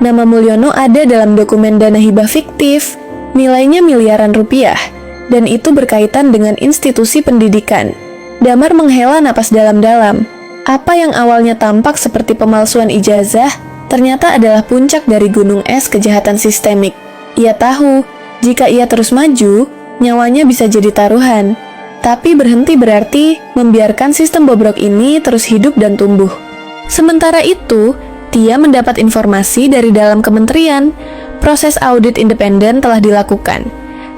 Nama Mulyono ada dalam dokumen dana hibah fiktif, nilainya miliaran rupiah, dan itu berkaitan dengan institusi pendidikan. Damar menghela napas dalam-dalam. Apa yang awalnya tampak seperti pemalsuan ijazah, ternyata adalah puncak dari gunung es kejahatan sistemik. Ia tahu, jika ia terus maju, nyawanya bisa jadi taruhan. Tapi berhenti berarti membiarkan sistem bobrok ini terus hidup dan tumbuh. Sementara itu, Tia mendapat informasi dari dalam kementerian. Proses audit independen telah dilakukan.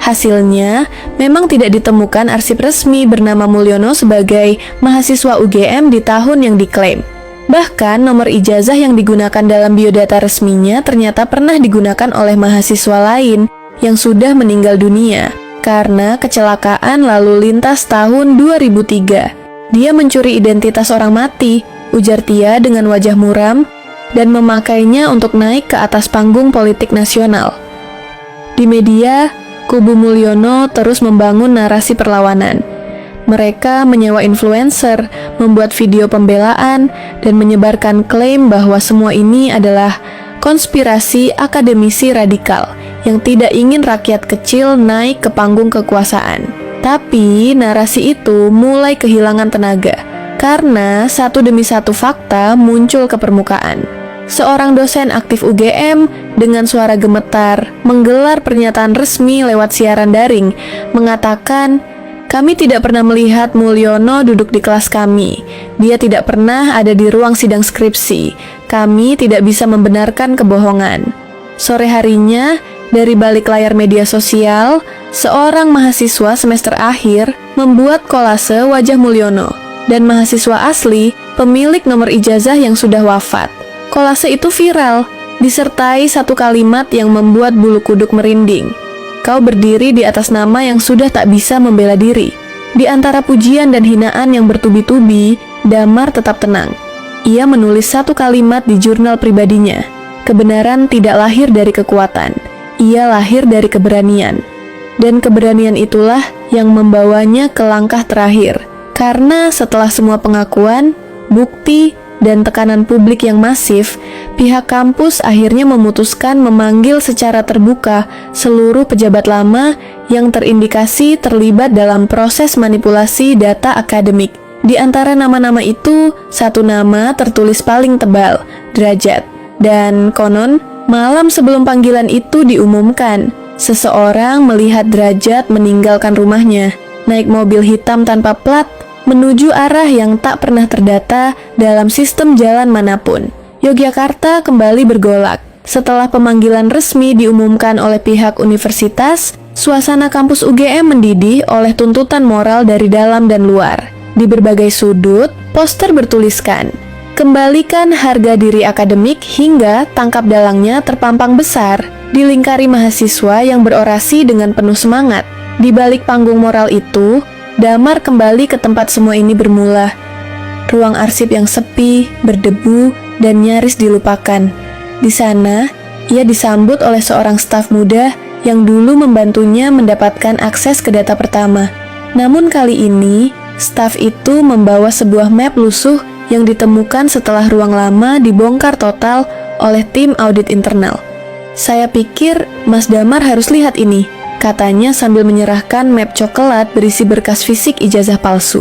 Hasilnya, memang tidak ditemukan arsip resmi bernama Mulyono sebagai mahasiswa UGM di tahun yang diklaim. Bahkan, nomor ijazah yang digunakan dalam biodata resminya ternyata pernah digunakan oleh mahasiswa lain yang sudah meninggal dunia karena kecelakaan lalu lintas tahun 2003. Dia mencuri identitas orang mati, ujar Tia dengan wajah muram, dan memakainya untuk naik ke atas panggung politik nasional. Di media, kubu Mulyono terus membangun narasi perlawanan. Mereka menyewa influencer, membuat video pembelaan, dan menyebarkan klaim bahwa semua ini adalah konspirasi akademisi radikal yang tidak ingin rakyat kecil naik ke panggung kekuasaan. Tapi narasi itu mulai kehilangan tenaga karena satu demi satu fakta muncul ke permukaan. Seorang dosen aktif UGM dengan suara gemetar menggelar pernyataan resmi lewat siaran daring, mengatakan, "Kami tidak pernah melihat Mulyono duduk di kelas kami. Dia tidak pernah ada di ruang sidang skripsi. Kami tidak bisa membenarkan kebohongan." Sore harinya, dari balik layar media sosial, seorang mahasiswa semester akhir membuat kolase wajah Mulyono dan mahasiswa asli, pemilik nomor ijazah yang sudah wafat. Kolase itu viral, disertai satu kalimat yang membuat bulu kuduk merinding. "Kau berdiri di atas nama yang sudah tak bisa membela diri." Di antara pujian dan hinaan yang bertubi-tubi, Damar tetap tenang. Ia menulis satu kalimat di jurnal pribadinya. Kebenaran tidak lahir dari kekuatan, ia lahir dari keberanian. Dan keberanian itulah yang membawanya ke langkah terakhir. Karena setelah semua pengakuan, bukti, dan tekanan publik yang masif, pihak kampus akhirnya memutuskan memanggil secara terbuka seluruh pejabat lama yang terindikasi terlibat dalam proses manipulasi data akademik. Di antara nama-nama itu, satu nama tertulis paling tebal, Derajat. Dan konon, malam sebelum panggilan itu diumumkan, seseorang melihat Derajat meninggalkan rumahnya, naik mobil hitam tanpa plat, menuju arah yang tak pernah terdata dalam sistem jalan manapun. Yogyakarta kembali bergolak. Setelah pemanggilan resmi diumumkan oleh pihak universitas, suasana kampus UGM mendidih oleh tuntutan moral dari dalam dan luar. Di berbagai sudut, poster bertuliskan, "Kembalikan harga diri akademik," hingga tangkap dalangnya terpampang besar, dilingkari mahasiswa yang berorasi dengan penuh semangat. Di balik panggung moral itu, Damar kembali ke tempat semua ini bermula. Ruang arsip yang sepi, berdebu, dan nyaris dilupakan. Di sana, ia disambut oleh seorang staf muda yang dulu membantunya mendapatkan akses ke data pertama. Namun kali ini, staf itu membawa sebuah map lusuh yang ditemukan setelah ruang lama dibongkar total oleh tim audit internal. "Saya pikir Mas Damar harus lihat ini," katanya sambil menyerahkan map coklat berisi berkas fisik ijazah palsu.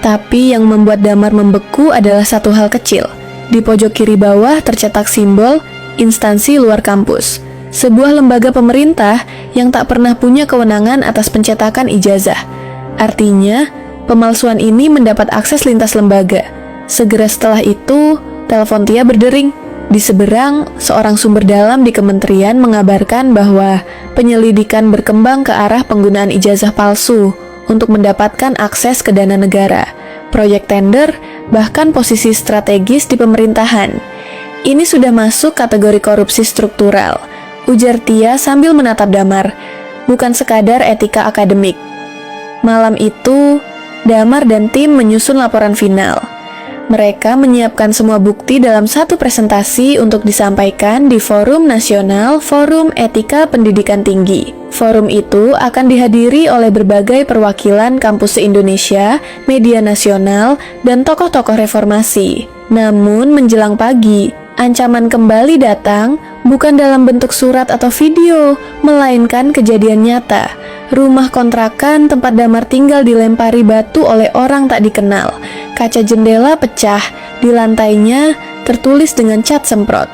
Tapi yang membuat Damar membeku adalah satu hal kecil. Di pojok kiri bawah tercetak simbol instansi luar kampus, sebuah lembaga pemerintah yang tak pernah punya kewenangan atas pencetakan ijazah. Artinya, pemalsuan ini mendapat akses lintas lembaga. Segera setelah itu, telepon Tia berdering. Di seberang, seorang sumber dalam di kementerian mengabarkan bahwa penyelidikan berkembang ke arah penggunaan ijazah palsu untuk mendapatkan akses ke dana negara, proyek tender, bahkan posisi strategis di pemerintahan. "Ini sudah masuk kategori korupsi struktural," ujar Tia sambil menatap Damar, "bukan sekadar etika akademik." Malam itu, Damar dan tim menyusun laporan final. Mereka menyiapkan semua bukti dalam satu presentasi untuk disampaikan di Forum Nasional Forum Etika Pendidikan Tinggi. Forum itu akan dihadiri oleh berbagai perwakilan kampus se-Indonesia, media nasional, dan tokoh-tokoh reformasi. Namun menjelang pagi, ancaman kembali datang Bukan dalam bentuk surat atau video, melainkan kejadian nyata. Rumah kontrakan tempat Damar tinggal dilempari batu oleh orang tak dikenal. Kaca jendela pecah, di lantainya tertulis dengan cat semprot.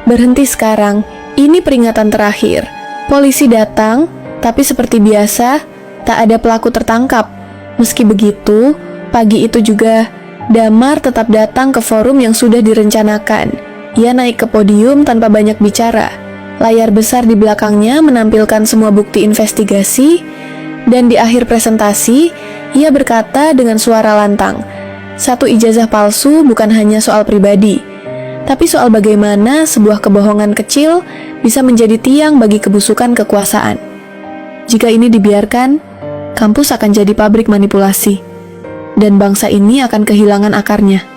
Berhenti sekarang, ini peringatan terakhir. Polisi datang, tapi seperti biasa, tak ada pelaku tertangkap. Meski begitu, pagi itu juga, Damar tetap datang ke forum yang sudah direncanakan. Ia naik ke podium tanpa banyak bicara. Layar besar di belakangnya menampilkan semua bukti investigasi, dan di akhir presentasi, ia berkata dengan suara lantang, satu ijazah palsu bukan hanya soal pribadi, tapi soal bagaimana sebuah kebohongan kecil bisa menjadi tiang bagi kebusukan kekuasaan. Jika ini dibiarkan, kampus akan jadi pabrik manipulasi, dan bangsa ini akan kehilangan akarnya.